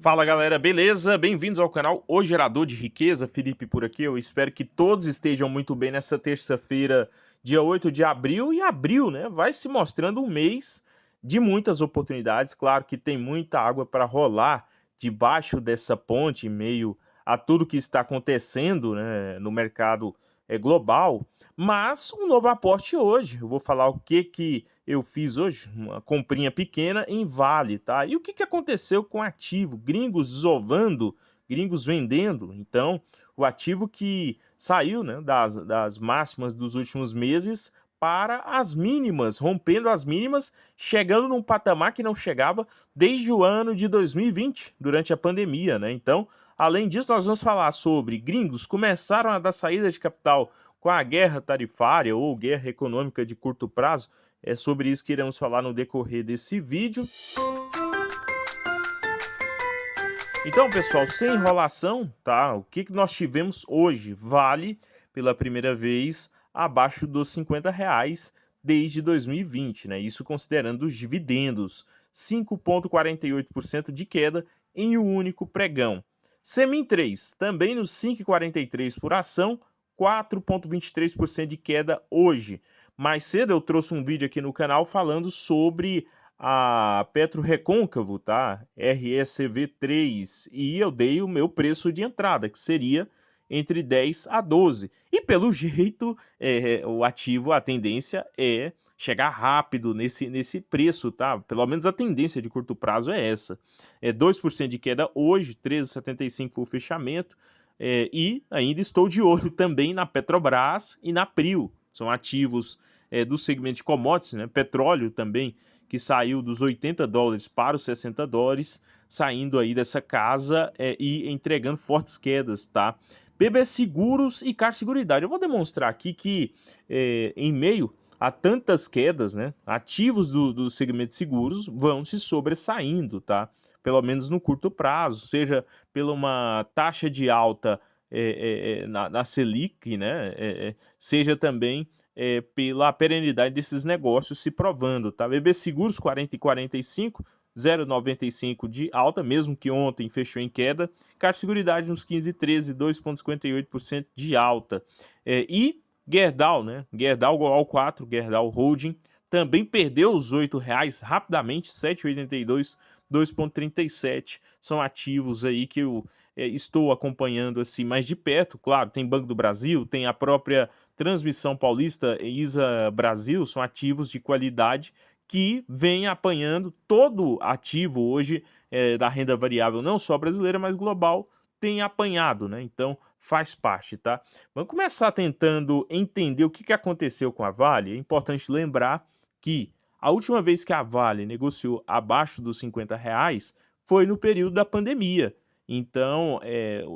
Fala galera, beleza? Bem-vindos ao canal O Gerador de Riqueza, Felipe por aqui. Eu espero que todos estejam muito bem nessa terça-feira, dia 8 de abril. E abril, né, vai se mostrando um mês de muitas oportunidades. Claro que tem muita água para rolar debaixo dessa ponte, em meio a tudo que está acontecendo, né, no mercado global. Mas um novo aporte hoje. Eu vou falar o que eu fiz hoje, uma comprinha pequena em Vale, tá? E o que aconteceu com o ativo? Gringos desovando, gringos vendendo. Então, o ativo que saiu, né, das máximas dos últimos meses para as mínimas, rompendo as mínimas, chegando num patamar que não chegava desde o ano de 2020, durante a pandemia, né? Então, além disso, nós vamos falar sobre gringos começaram a dar saída de capital com a guerra tarifária ou guerra econômica de curto prazo. É sobre isso que iremos falar no decorrer desse vídeo. Então, pessoal, sem enrolação, tá? O que nós tivemos hoje? Vale, pela primeira vez, abaixo dos R$ 50 desde 2020, né? Isso considerando os dividendos. 5,48% de queda em um único pregão. Semin 3, também nos 5,43 por ação, 4,23% de queda hoje. Mais cedo eu trouxe um vídeo aqui no canal falando sobre a Petro Recôncavo, tá? RSV3, e eu dei o meu preço de entrada, que seria entre 10 a 12. E pelo jeito, o ativo, a tendência é chegar rápido nesse preço, tá? Pelo menos a tendência de curto prazo é essa. 2% de queda hoje, 13,75 foi o fechamento, e ainda estou de olho também na Petrobras e na Prio. São ativos do segmento de commodities, né? Petróleo também, que saiu dos $80 para os $60, saindo aí dessa casa e entregando fortes quedas, tá? BB Seguros e Car Seguridade. Eu vou demonstrar aqui que em meio a tantas quedas, né, ativos do segmento de seguros vão se sobressaindo, tá? Pelo menos no curto prazo, seja pela uma taxa de alta na Selic, né, seja também pela perenidade desses negócios se provando, tá? BB Seguros 40 e 45, 0,95 de alta, mesmo que ontem fechou em queda. Car Seguridade nos 15 e 13, 2,58% de alta. E Gerdau, né? Gerdau Global 4, Gerdau Holding, também perdeu os R$8 rapidamente, 7,82, 2,37. São ativos aí que eu estou acompanhando assim mais de perto. Claro, tem Banco do Brasil, tem a própria Transmissão Paulista e ISA Brasil, são ativos de qualidade que vem apanhando todo ativo hoje da renda variável, não só brasileira, mas global, tem apanhado, né? Então faz parte, tá? Vamos começar tentando entender o que aconteceu com a Vale. É importante lembrar que a última vez que a Vale negociou abaixo dos R$50 foi no período da pandemia. Então,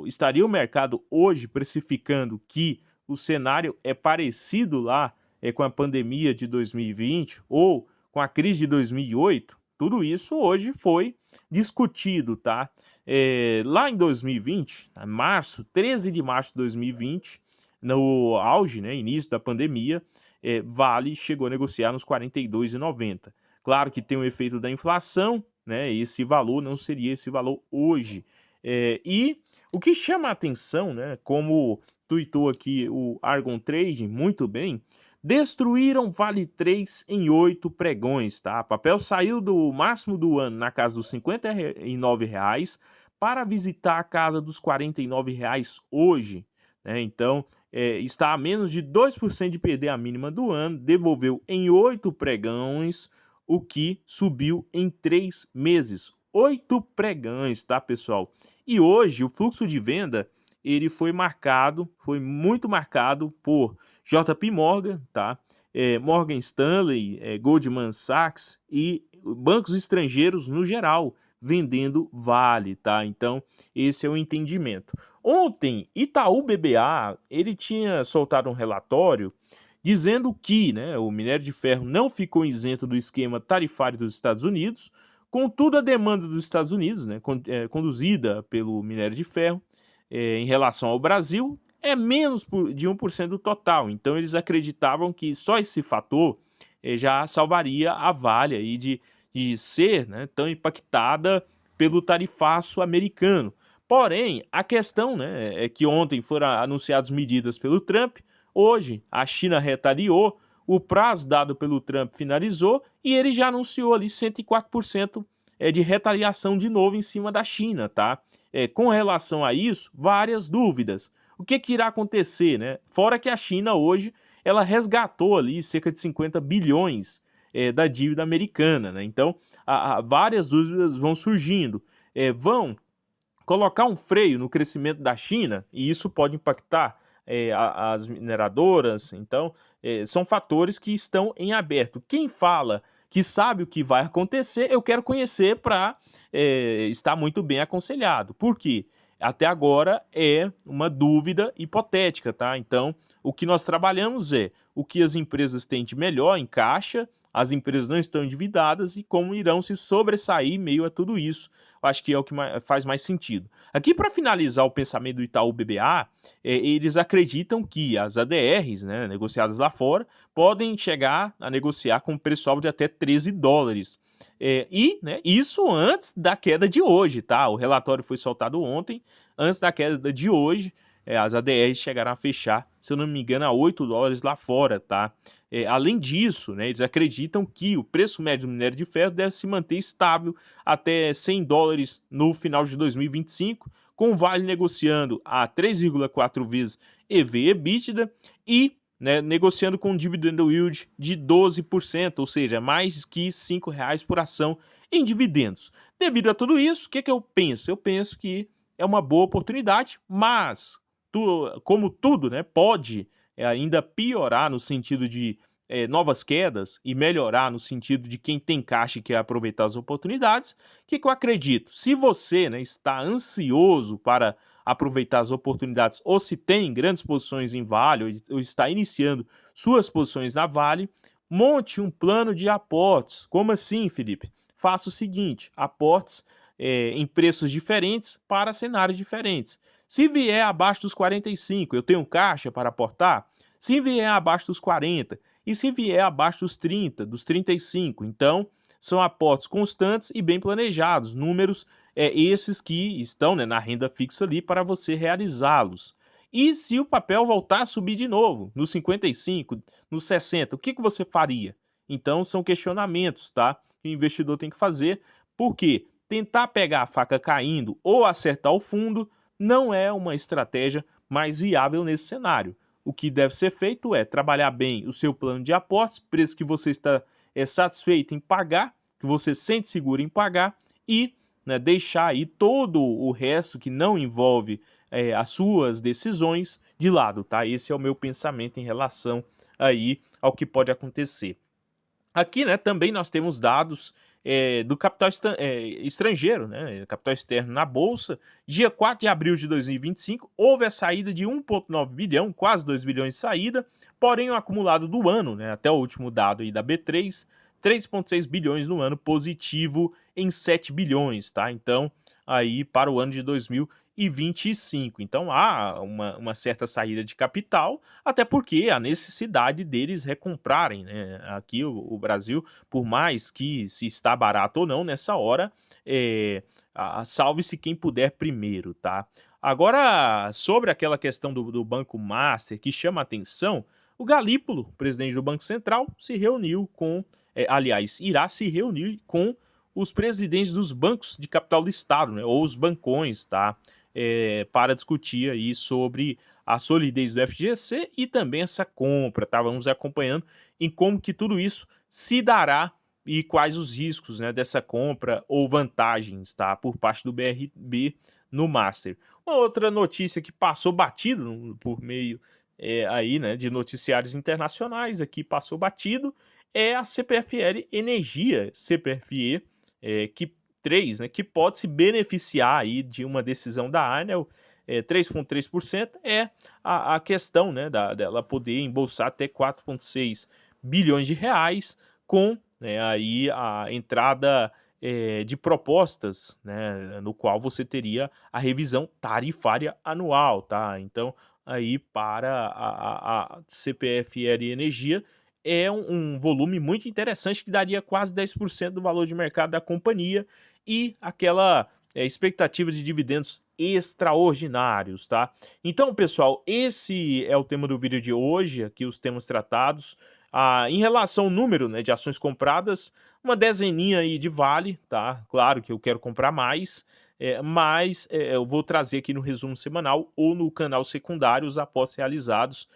estaria o mercado hoje precificando que o cenário é parecido lá com a pandemia de 2020 ou com a crise de 2008, tudo isso hoje foi discutido, tá? Lá em 2020, em março, 13 de março de 2020, no auge, né, início da pandemia, Vale chegou a negociar nos R$ 42,90. Claro que tem o efeito da inflação, né? Esse valor não seria esse valor hoje. E o que chama a atenção, né, como tuitou aqui o Argon Trading muito bem, destruíram Vale 3 em 8 pregões, tá? Papel saiu do máximo do ano na casa dos R$59 para visitar a casa dos R$49 hoje, né? Então, está a menos de 2% de perder a mínima do ano, devolveu em 8 pregões, o que subiu em 3 meses. 8 pregões, tá, pessoal? E hoje o fluxo de venda ele foi muito marcado por JP Morgan, tá? Morgan Stanley, Goldman Sachs e bancos estrangeiros no geral vendendo Vale, tá? Então esse é o entendimento. Ontem Itaú BBA ele tinha soltado um relatório dizendo que, né, o minério de ferro não ficou isento do esquema tarifário dos Estados Unidos, contudo a demanda dos Estados Unidos, né, conduzida pelo minério de ferro, em relação ao Brasil, é menos de 1% do total. Então eles acreditavam que só esse fator já salvaria a Vale aí de ser, né, tão impactada pelo tarifaço americano. Porém, a questão, né, é que ontem foram anunciadas medidas pelo Trump, hoje a China retaliou, o prazo dado pelo Trump finalizou e ele já anunciou ali 104% de retaliação de novo em cima da China, tá? Com relação a isso, várias dúvidas. O que irá acontecer, né? Fora que a China hoje, ela resgatou ali cerca de 50 bilhões da dívida americana, né? Então, várias dúvidas vão surgindo. Vão colocar um freio no crescimento da China, e isso pode impactar as mineradoras. Então, são fatores que estão em aberto. Quem fala que sabe o que vai acontecer, eu quero conhecer para estar muito bem aconselhado. Por quê? Até agora é uma dúvida hipotética, tá? Então, o que nós trabalhamos é o que as empresas têm de melhor em caixa, as empresas não estão endividadas e como irão se sobressair em meio a tudo isso. Acho que é o que faz mais sentido. Aqui, para finalizar o pensamento do Itaú BBA, eles acreditam que as ADRs, né, negociadas lá fora, podem chegar a negociar com um preço-alvo de até 13 dólares. Né, isso antes da queda de hoje, tá? O relatório foi soltado ontem, antes da queda de hoje, as ADRs chegaram a fechar, se eu não me engano, a 8 dólares lá fora, tá? Além disso, né, eles acreditam que o preço médio do minério de ferro deve se manter estável até 100 dólares no final de 2025, com o Vale negociando a 3,4 vezes EV/EBITDA e, né, negociando com um dividend yield de 12%, ou seja, mais que R$ 5,00 por ação em dividendos. Devido a tudo isso, o que eu penso? Eu penso que é uma boa oportunidade, mas como tudo, né, pode ainda piorar no sentido de novas quedas e melhorar no sentido de quem tem caixa e quer aproveitar as oportunidades. O que eu acredito? Se você, né, está ansioso para aproveitar as oportunidades ou se tem grandes posições em Vale ou está iniciando suas posições na Vale, monte um plano de aportes. Como assim, Felipe? Faça o seguinte, aportes em preços diferentes para cenários diferentes. Se vier abaixo dos 45, eu tenho caixa para aportar. Se vier abaixo dos 40 e se vier abaixo dos 30, dos 35, então são aportes constantes e bem planejados, números esses que estão, né, na renda fixa ali para você realizá-los. E se o papel voltar a subir de novo, nos 55, nos 60, o que você faria? Então são questionamentos, tá? Que o investidor tem que fazer, porque tentar pegar a faca caindo ou acertar o fundo não é uma estratégia mais viável nesse cenário. O que deve ser feito é trabalhar bem o seu plano de aportes, preço que você está satisfeito em pagar, que você sente seguro em pagar e, né, deixar aí todo o resto que não envolve as suas decisões de lado, tá? Esse é o meu pensamento em relação aí ao que pode acontecer. Aqui, né, também nós temos dados do capital estrangeiro, né, capital externo na Bolsa. Dia 4 de abril de 2025, houve a saída de 1,9 bilhão, quase 2 bilhões de saída, porém o acumulado do ano, né, até o último dado aí da B3, 3,6 bilhões no ano, positivo em 7 bilhões, tá? Então, aí para o ano de 2025. Então há uma certa saída de capital, até porque a necessidade deles recomprarem, né? Aqui o Brasil, por mais que se está barato ou não, nessa hora, salve-se quem puder primeiro, tá? Agora, sobre aquela questão do Banco Master, que chama a atenção, o Galípolo, presidente do Banco Central, se reuniu com, aliás, irá se reunir com os presidentes dos bancos de capital listado, né, ou os bancões, tá? Para discutir aí sobre a solidez do FGC e também essa compra, tá? Vamos acompanhando em como que tudo isso se dará e quais os riscos, né, dessa compra ou vantagens, tá? Por parte do BRB no Master. Uma outra notícia que passou batido por meio aí, né, de noticiários internacionais, aqui passou batido, é a CPFL Energia, CPFE, que 3, né, que pode se beneficiar aí de uma decisão da ANEEL, 3,3% é a questão, né, dela poder embolsar até 4,6 bilhões de reais com, né, aí a entrada de propostas, né, no qual você teria a revisão tarifária anual, tá? Então, aí para a CPFL Energia é um volume muito interessante que daria quase 10% do valor de mercado da companhia e aquela expectativa de dividendos extraordinários, tá? Então, pessoal, esse é o tema do vídeo de hoje, aqui os temas tratados. Em relação ao número, né, de ações compradas, uma dezeninha aí de Vale, tá? Claro que eu quero comprar mais, mas eu vou trazer aqui no resumo semanal ou no canal secundário os aportes realizados.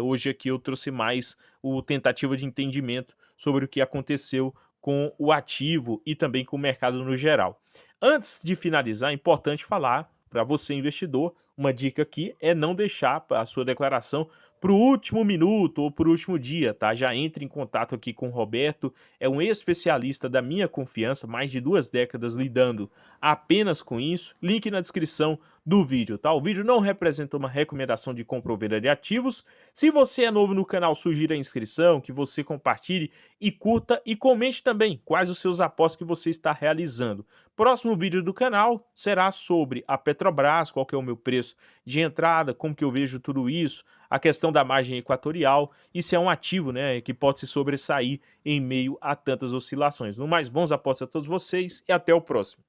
Hoje aqui eu trouxe mais o tentativa de entendimento sobre o que aconteceu com o ativo e também com o mercado no geral. Antes de finalizar, é importante falar para você, investidor, uma dica aqui é não deixar a sua declaração para o último minuto ou para o último dia, tá? Já entre em contato aqui com o Roberto, é um especialista da minha confiança, mais de 2 décadas lidando apenas com isso. Link na descrição do vídeo, tá? O vídeo não representa uma recomendação de compra ou venda de ativos. Se você é novo no canal, sugiro a inscrição, que você compartilhe e curta e comente também quais os seus apostas que você está realizando. Próximo vídeo do canal será sobre a Petrobras, qual que é o meu preço de entrada, como que eu vejo tudo isso, a questão da margem equatorial e se é um ativo, né, que pode se sobressair em meio a tantas oscilações. No mais, bons apostas a todos vocês e até o próximo.